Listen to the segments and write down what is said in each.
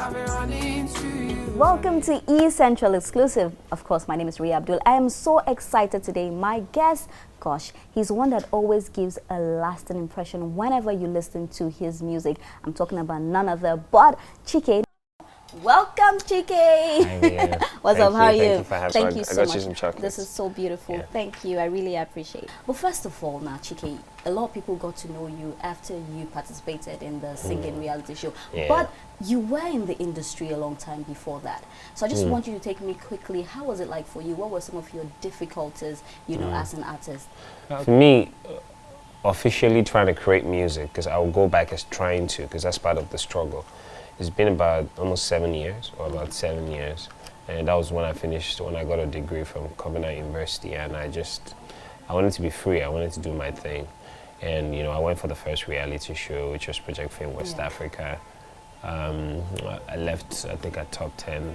Welcome to E Central Exclusive. Of course, my name is Ria Abdul. I am so excited today. My guest, gosh, he's one that always gives a lasting impression whenever you listen to his music. I'm talking about none other but Chike. Welcome, Chike. Hi, Ria. What's up? How are you? Thank you for having me. Thank you so I got much. you some chocolates. This is so beautiful. Yeah. Thank you. I really appreciate it. But first of all, now, Chike, a lot of people got to know you after you participated in the singing reality show. Yeah. But you were in the industry a long time before that. So I just want you to take me quickly. How was it like for you? What were some of your difficulties, you know, as an artist? For me, officially trying to create music, because I will go back as trying to, because that's part of the struggle. It's been about almost 7 years, or about 7 years. And that was when I finished, when I got a degree from Covenant University. And I wanted to be free. I wanted to do my thing. And, you know, I went for the first reality show, which was Project Fame West Africa. I left, I think, at top 10.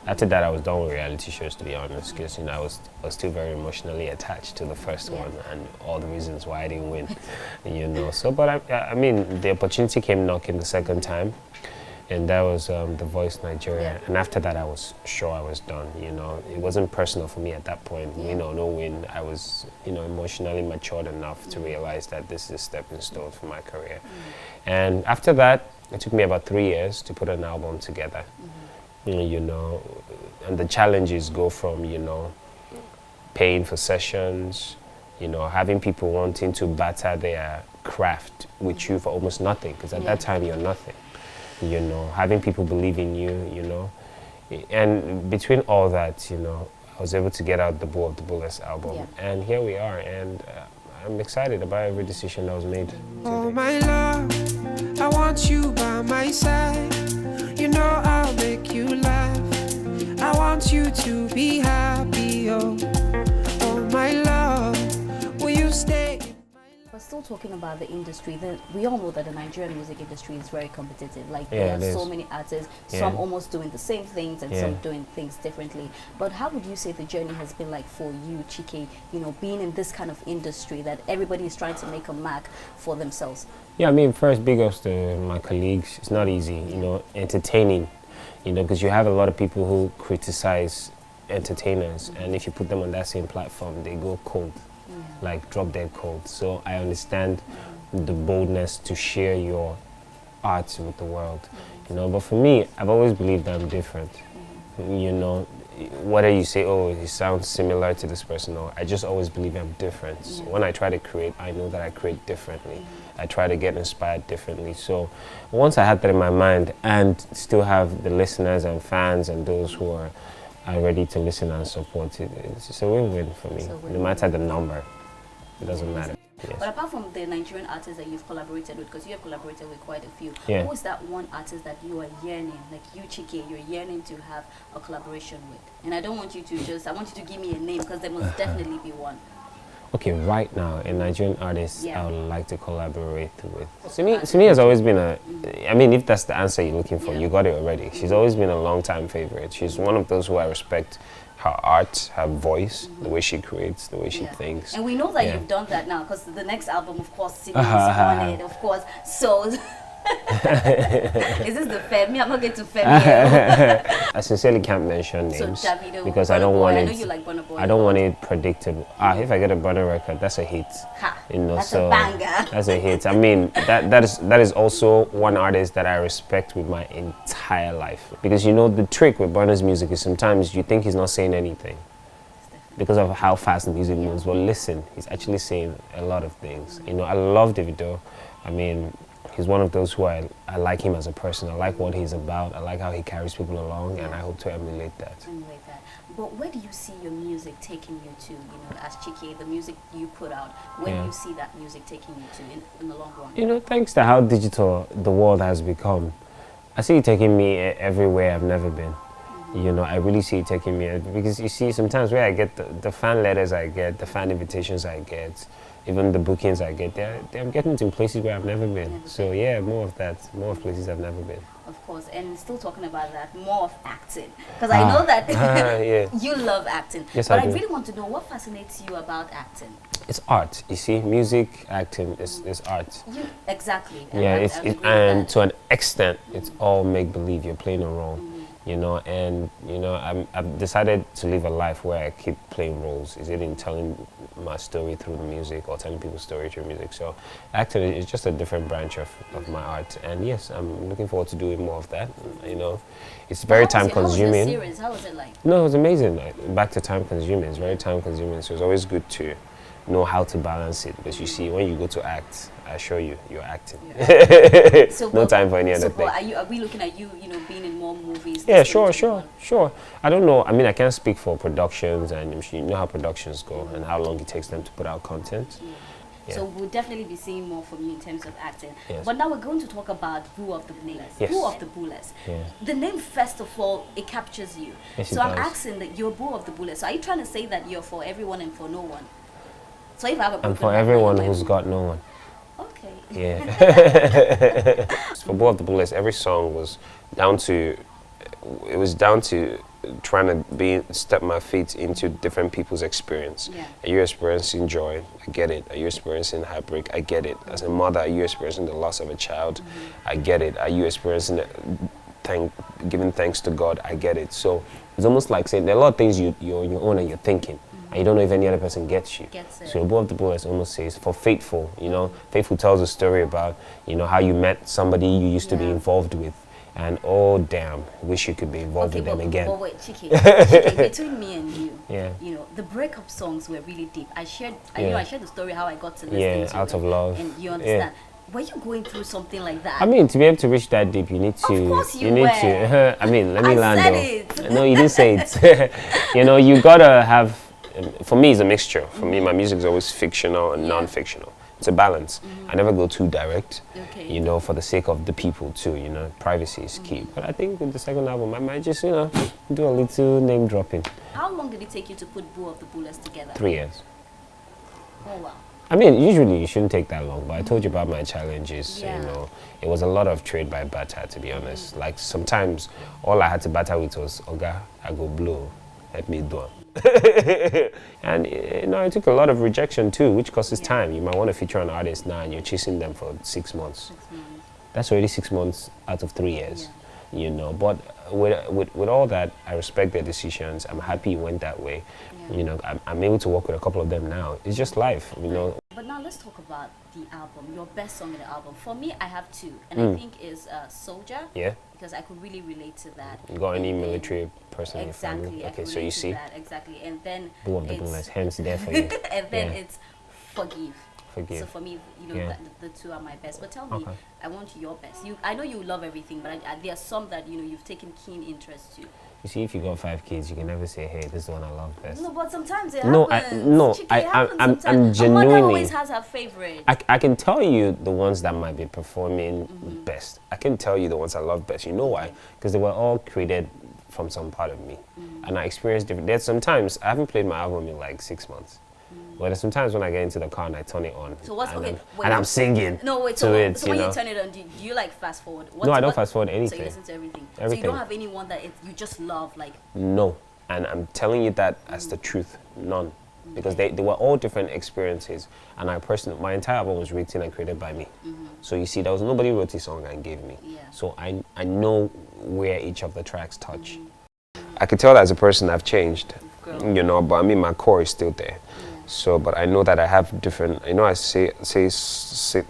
After that, I was done with reality shows, to be honest, because, you know, I was still very emotionally attached to the first one and all the reasons why I didn't win, you know. So, but I mean, the opportunity came knocking the second time. And that was The Voice Nigeria. And after that, I was sure I was done, you know. It wasn't personal for me at that point, you know, no win. I was, you know, emotionally matured enough to realize that this is a stepping stone for my career. And after that, it took me about 3 years to put an album together, you know. And the challenges go from, you know, paying for sessions, you know, having people wanting to batter their craft with you for almost nothing, because at that time, you're nothing. You know, having people believe in you, you know. And between all that, you know, I was able to get out the Bull of the Booless album. And here we are, and I'm excited about every decision that was made today. Oh my love, I want you by my side. You know I'll make you laugh. I want you to be happy, oh my love, will you stay? But still talking about the industry, we all know that the Nigerian music industry is very competitive. Like there are so many artists, some almost doing the same things and some doing things differently. But how would you say the journey has been like for you, Chike, you know, being in this kind of industry that everybody is trying to make a mark for themselves? Yeah, I mean, first, big ups to my colleagues. It's not easy, you know, entertaining, you know, because you have a lot of people who criticize entertainers, and if you put them on that same platform, they go cold. Like drop dead cold. So I understand the boldness to share your art with the world, you know. But for me, I've always believed I'm different, you know. Whether you say, oh, he sounds similar to this person, or I just always believe I'm different. So when I try to create, I know that I create differently. I try to get inspired differently. So once I had that in my mind, and still have the listeners and fans and those who are ready to listen and support it, it's a win-win for me. No matter the number, it doesn't matter. But apart from the Nigerian artists that you've collaborated with, because you have collaborated with quite a few, who is that one artist that you are yearning, like you, Chike, you're yearning to have a collaboration with? And I don't want you to just, I want you to give me a name, because there must definitely be one. Okay, right now, a Nigerian artist I would like to collaborate with. Simi has always been I mean, if that's the answer you're looking for, you got it already. She's always been a long-time favorite. She's one of those who I respect her art, her voice, the way she creates, the way she thinks. And we know that you've done that now, because the next album, of course, Simi is on it, of course. So... Is this the Femi? I'm not going to Femi. I sincerely can't mention names because I don't want it. I don't want it predictable. If I get a Burna record, that's a hit. You know, that's so a banger. That's a hit. I mean, that is also one artist that I respect with my entire life, because you know the trick with Burna's music is sometimes you think he's not saying anything because of how fast the music moves. But listen, he's actually saying a lot of things. You know, I love Davido. I mean, he's one of those who I like him as a person. I like what he's about. I like how he carries people along, and I hope to emulate that. But where do you see your music taking you to, you know, as Chike, the music you put out, where do you see that music taking you to in the long run? You know, thanks to how digital the world has become, I see it taking me everywhere I've never been. You know, I really see it taking me, because you see, sometimes where I get the fan letters I get, the fan invitations I get, even the bookings I get, they're getting to places where I've never been. So yeah, more of that, more of places I've never been. Of course, and still talking about that, more of acting, because I know that yeah. you love acting. Yes, but I do. I really want to know what fascinates you about acting. It's art, you see. Music, acting is art. Exactly. Yeah, and to an extent, it's all make believe. You're playing a role, you know. And you know, I've decided to live a life where I keep playing roles. Is it in telling my story through the music or telling people's story through music? So, acting is just a different branch of my art. And yes, I'm looking forward to doing more of that. You know, it's very time consuming. How was it like? No, it was amazing. Back to time consuming. It's very time consuming. So it's always good to know how to balance it, because you see, when you go to act, I assure you, you're acting. Yeah. So no time for any other thing. Are we looking at you, being in more movies? Yeah, sure. I don't know. I mean, I can't speak for productions, and you know how productions go and how long it takes them to put out content. Yeah. So we'll definitely be seeing more from you in terms of acting. Yes. But now we're going to talk about Boo of the Booless. Yes. Boo of the Booless. Yeah. The name, first of all, it captures you. Yes, so it I'm does. asking that you're Boo of the Booless. So are you trying to say that you're for everyone and for no one? So if I have a And for everyone who's got no one. Okay. Yeah. For Boo of the Booless, every song was down to trying to step my feet into different people's experience. Yeah. Are you experiencing joy? I get it. Are you experiencing heartbreak? I get it. As a mother, are you experiencing the loss of a child? I get it. Are you experiencing giving thanks to God? I get it. So it's almost like saying there are a lot of things you're on your own and you're thinking. And you don't know if any other person gets you. So Boo of the Booless almost says, for Faithful, Faithful tells a story about, how you met somebody you used to be involved with. And oh damn, wish you could be involved with them again. But wait, Chike, between me and you, the breakup songs were really deep. I shared the story how I got to listen to Out of Love. And you understand. Were you going through something like that? I mean, to be able to reach that deep, you need to. Of course you need were. to. I mean, let me land said though. it. No, you didn't say it. You gotta have. For me, it's a mixture. For me, my music is always fictional and non-fictional. It's a balance. I never go too direct. Okay. For the sake of the people too. Privacy is key. But I think with the second album, I might just, do a little name dropping. How long did it take you to put Boo of the Booless together? 3 years. Oh wow. I mean, usually it shouldn't take that long, but I told you about my challenges. Yeah. It was a lot of trade by barter, to be honest. Like sometimes, all I had to barter with was, Oga, I go blow, help me do it. And it took a lot of rejection too, which costs time. You might want to feature an artist now, and you're chasing them for 6 months. That's already 6 months out of 3 years. But with all that, I respect their decisions. I'm happy it went that way. I'm able to work with a couple of them now. It's just life, But now let's talk about the album, your best song in the album. For me, I have two, and I think is Soldier. Yeah. Because I could really relate to that. You got any military person in your Exactly. family? I Okay, could so you relate to see. that, exactly. And then Boo of the Booless, hence there for you. and then it's Forgive. Forgive. So for me, the two are my best. But tell me, Okay. I want your best. I know you love everything, but there are some that you've taken keen interest to. You see, if you got 5 kids, you can never say, "Hey, this is the one I love best." No, but sometimes it No, happens. I'm genuinely. A mother always has her favorite. I can tell you the ones that might be performing best. I can tell you the ones I love best. You know why? Because they were all created from some part of me, and I experienced different. There's sometimes I haven't played my album in like 6 months. But there's sometimes when I get into the car and I turn it on, So what's and I'm singing. No, wait. to So, it, so when you turn it on, do you like fast forward? No, I don't fast forward So anything. you listen to everything. So Everything. you don't have anyone that you just love, like. No, and I'm telling you that as the truth, none. Because they were all different experiences, and my entire album was written and created by me. So you see, there was nobody wrote a song and gave me. Yeah. So I know where each of the tracks touch. I could tell that as a person I've changed, but I mean my core is still there. So, but I know that I have different, I say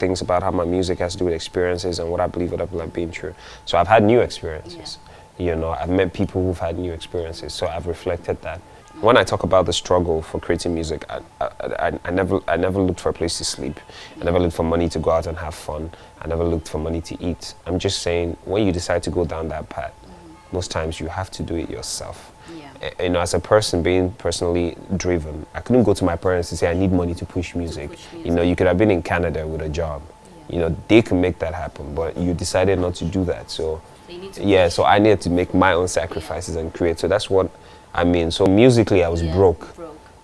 things about how my music has to do with experiences and what I believe have been true. So I've had new experiences. I've met people who've had new experiences. So I've reflected that. When I talk about the struggle for creating music, I never looked for a place to sleep. I never looked for money to go out and have fun. I never looked for money to eat. I'm just saying, when you decide to go down that path, most times you have to do it yourself. As a person being personally driven, I couldn't go to my parents and say I need money to push music. You could have been in Canada with a job. They can make that happen, but you decided not to do that. So so I needed to make my own sacrifices and create. So that's what I mean. So musically I was broke.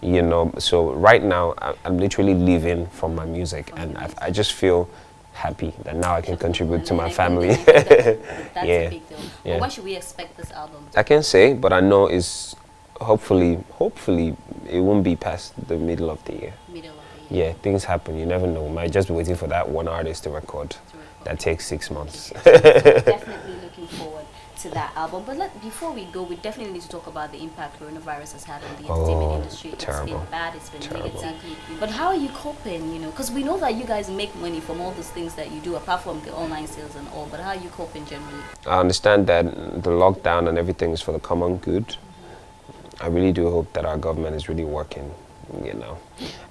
You know, so right now I'm literally living from my music, and I just feel happy that now I can contribute to my family. That's a big deal. Yeah. Well, when should we expect this album? I can't say, but I know it's hopefully it won't be past the middle of the year. Middle of the year. Yeah, things happen. You never know. We might just be waiting for that one artist to record. That takes 6 months. Definitely looking forward to that album. But before we go, we definitely need to talk about the impact coronavirus has had on the entertainment industry. Terrible. It's been bad, it's been negative. But how are you coping, you know? Because we know that you guys make money from all those things that you do, apart from the online sales and all. But how are you coping generally? I understand that the lockdown and everything is for the common good. I really do hope that our government is really working, you know,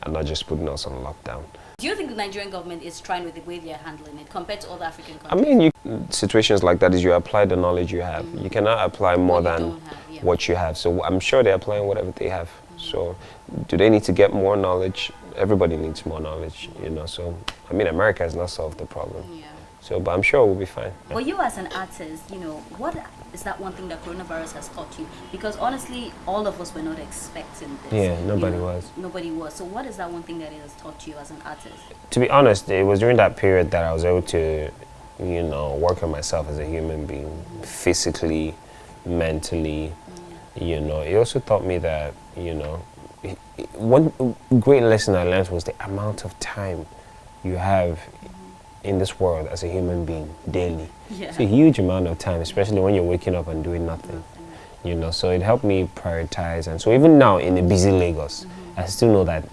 and not just putting us on lockdown. Do you think the Nigerian government is trying with the way they're handling it compared to other African I countries? mean, situations like that is you apply the knowledge you have. You cannot apply more than what you have. So I'm sure they're applying whatever they have. So do they need to get more knowledge? Everybody needs more knowledge, you know. So, I mean, America has not solved the problem. Yeah. So, but I'm sure we'll be fine. Well, you as an artist, you know, what is that one thing that coronavirus has taught you? Because honestly, all of us were not expecting this. Yeah, nobody was. Nobody was. So what is that one thing that it has taught you as an artist? To be honest, it was during that period that I was able to, you know, work on myself as a human being, physically, mentally, you know. It also taught me that, you know, one great lesson I learned was the amount of time you have in this world as a human being daily. Yeah. It's a huge amount of time, especially when you're waking up and doing nothing. You know, so it helped me prioritize. And so even now in a busy Lagos, I still know that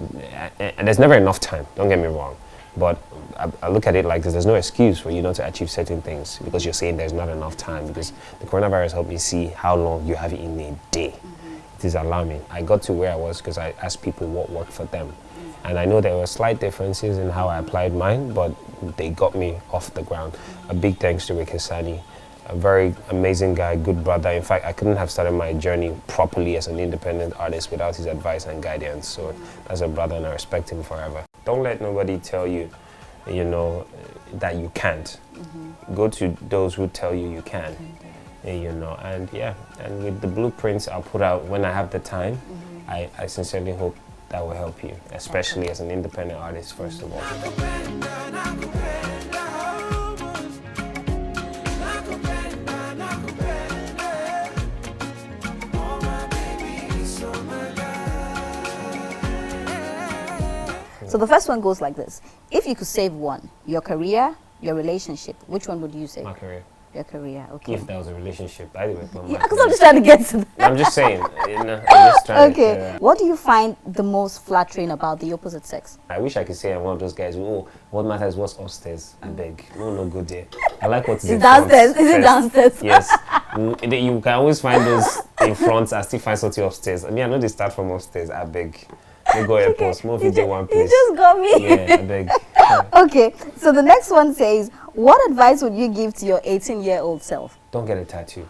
there's never enough time, don't get me wrong. But I look at it like this, there's no excuse for you not to achieve certain things because you're saying there's not enough time, because the coronavirus helped me see how long you have in a day. It is alarming. I got to where I was because I asked people what worked for them. And I know there were slight differences in how I applied mine, but they got me off the ground. A big thanks to Rick Hassani, a very amazing guy, good brother. In fact, I couldn't have started my journey properly as an independent artist without his advice and guidance. So as a brother, and I respect him forever. Don't let nobody tell you, you know, that you can't. Go to those who tell you you can, you know. And yeah, and with the blueprints I'll put out when I have the time, I sincerely hope that will help you, especially as an independent artist, first of all. So the first one goes like this. If you could save one, your career, your relationship, which one would you save? My career. Your career, okay. If that was a relationship, by the way. Yeah, because I'm just trying to get to that. I'm just saying. You know, I'm just trying to, What do you find the most flattering about the opposite sex? I wish I could say I'm one of those guys who, oh, what matters is what's upstairs. I beg. No good there. I like what is in downstairs. front Is it downstairs? Yes. You can always find those in front and still find something upstairs. I mean, I know they start from upstairs. I beg. You go airports, move into one place. You just got me. Yeah, I beg. Okay, so the next one says, what advice would you give to your 18-year-old self? Don't get a tattoo.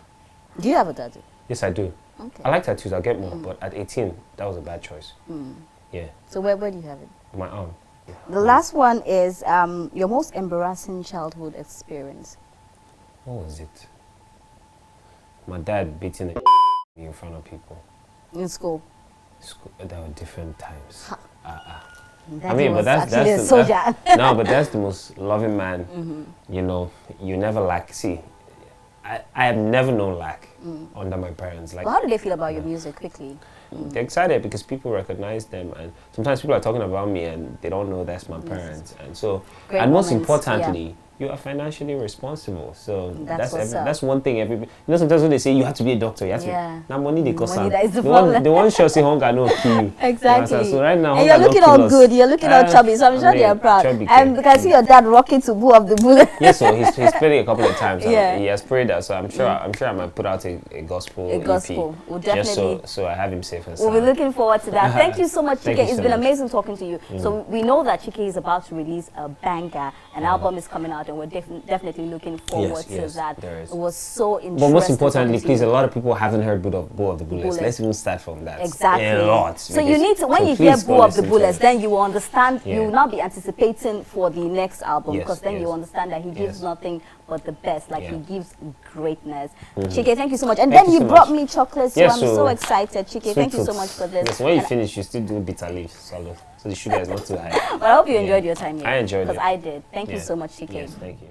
Do you have a tattoo? Yes, I do. Okay. I like tattoos. I'll get more, but at 18, that was a bad choice. Yeah. So where do you have it? My arm. Yeah. The last one is your most embarrassing childhood experience. What was it? My dad beating me in front of people. In school? There were different times. I mean, but that's a soldier. No, but that's the most loving man. You know, you never lack. See, I have never known lack under my parents. Like, well, how do they feel about your music quickly? They're excited because people recognize them, and sometimes people are talking about me and they don't know that's my parents. And so, great and most moments, importantly, you are financially responsible. So that's one thing everybody, you know, sometimes when they say you have to be a doctor, you have to, now money they cost. Money, that is the one sure say hunger no kill you. Exactly. So right now, and you're looking all good, you're looking all chubby, so I'm sure they're proud. And because I see your dad rocking to Boo of the Booless. Yes, so he's played it a couple of times. Yeah. He has prayed that, so I'm sure I might put out a gospel EP. We'll definitely. So I have him safe and sound. We'll be looking forward to that. Thank you so much, Chike. It's been amazing talking to you. So we know that Chike is about to release a banger. An album is coming out. out, and we're definitely looking forward to that. There is. It was so interesting. But most importantly, please, a lot of people haven't heard Bull of the Booless. Let's even start from that. Exactly. A lot. So you need to, when you hear Bull of the Booless, then you will understand, you will not be anticipating for the next album, because then you understand that he gives nothing but the best, like he gives greatness. Chike, thank you so much. And then you brought me chocolates, so I'm so excited. Chike, thank you so much for this. Yes, when you finish, you still do bitter leaf salad, so the sugar is not too high. But I hope you enjoyed your time here. I enjoyed it. Because I did. Thank you so much, Chike. Yes, thank you.